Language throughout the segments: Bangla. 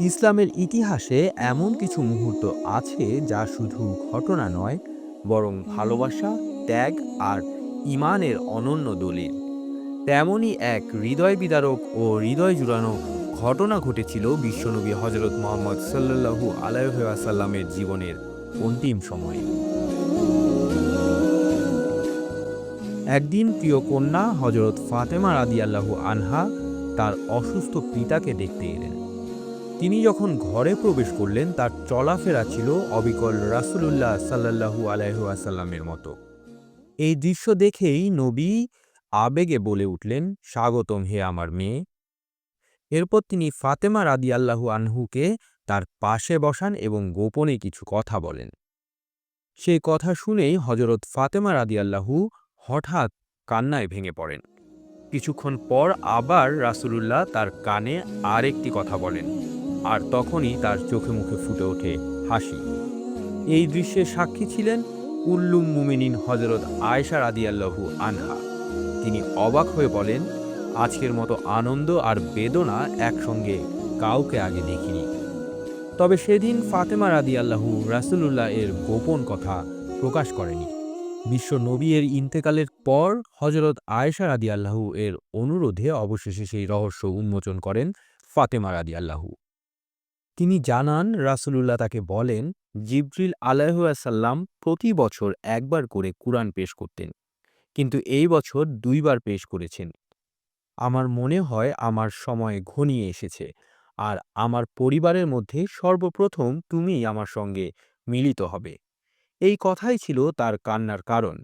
ইসলামের ইতিহাসে এমন কিছু মুহূর্ত আছে যা শুধু ঘটনা নয়, বরং ভালোবাসা, ত্যাগ আর ঈমানের অনন্য দলিল। তেমনই এক হৃদয় বিদারক ও হৃদয় জুড়ানো ঘটনা ঘটেছিল বিশ্বনবী হজরত মুহাম্মদ সাল্লাল্লাহু আলাইহি ওয়াসাল্লামের জীবনের অন্তিম সময়ে। একদিন প্রিয় কন্যা হজরত ফাতেমা রাদিয়াল্লাহু আনহা তার অসুস্থ পিতাকে দেখতে এলেন। তিনি যখন ঘরে প্রবেশ করলেন, তার চলাফেরা ছিল অবিকল রাসূলুল্লাহ সাল্লাল্লাহু আলাইহি ওয়াসাল্লামের মতো। এই দৃশ্য দেখেই নবী আবেগে বলে উঠলেন, স্বাগতম হে আমার মেয়ে। এরপর তিনি ফাতেমা রাদিয়াল্লাহু আনহুকে তার পাশে বসান এবং গোপনে কিছু কথা বলেন। সেই কথা শুনেই হজরত ফাতেমা রাদিয়াল্লাহু হঠাৎ কান্নায় ভেঙে পড়েন। কিছুক্ষণ পর আবার রাসূলুল্লাহ তার কানে আরেকটি কথা বলেন, আর তখনই তার চোখে মুখে ফুটে ওঠে হাসি। এই দৃশ্যের সাক্ষী ছিলেন উল্লুম মুমিনিন হজরত আয়েশা রাদিয়াল্লাহু আনহা। তিনি অবাক হয়ে বলেন, আজকের মতো আনন্দ আর বেদনা একসঙ্গে কাউকে আগে দেখিনি। তবে সেদিন ফাতেমা রাদিয়াল্লাহু রাসূলুল্লাহ এর গোপন কথা প্রকাশ করেনি। বিশ্ব নবী এর ইন্তেকালের পর হজরত আয়েশা রাদিয়াল্লাহু এর অনুরোধে অবশেষে সেই রহস্য উন্মোচন করেন ফাতেমা রাদিয়াল্লাহু। তিনি জানান, রাসূলুল্লাহ তাকে বলেন, জিবরিল আলাইহিসসালাম প্রতি বছর একবার করে কুরআন পেশ করতেন, কিন্তু এই বছর দুইবার পেশ করেছেন। আমার মনে হয় আমার সময় ঘনিয়ে এসেছে, আর আমার পরিবারের মধ্যে সর্বপ্রথম তুমিই আমার সঙ্গে মিলিত হবে। এই কথাই ছিল তার কান্নার কারণ।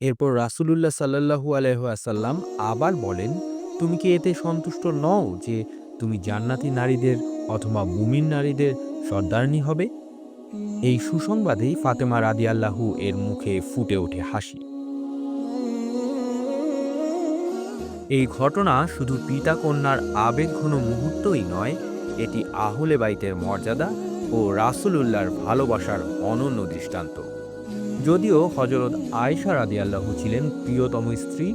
এরপর রাসূলুল্লাহ সাল্লাল্লাহু আলাইহি ওয়াসাল্লাম আবার বলেন, তুমি কি এতে সন্তুষ্ট নও যে তুমি জান্নাতি নারীদের অথবা মুমিন নারীদের সর্দারনী হবে? এই সুসংবাদেই ফাতেমা রাদিয়াল্লাহু এর মুখে ফুটে ওঠে হাসি। এই ঘটনা শুধু পিতা কন্যার আবেগঘন মুহূর্তই নয়, এটি আহলে বাইতের মর্যাদা ও রাসূলুল্লাহর ভালোবাসার অনন্য দৃষ্টান্ত। যদিও হজরত আয়েশা রাদিয়াল্লাহু ছিলেন প্রিয়তম স্ত্রী,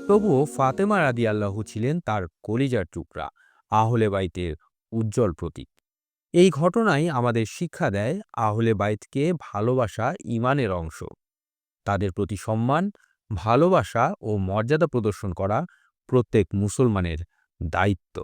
তবুও ফাতেমা রাদিয়াল্লাহু ছিলেন তার কলিজার টুকরা, আহলে বাইতের উজ্জ্বল প্রতীক। এই ঘটনাই আমাদের শিক্ষা দেয়, আহলে বাইতকে ভালোবাসা ঈমানের অংশ। তাদের প্রতি সম্মান, ভালোবাসা ও মর্যাদা প্রদর্শন করা প্রত্যেক মুসলমানের দায়িত্ব।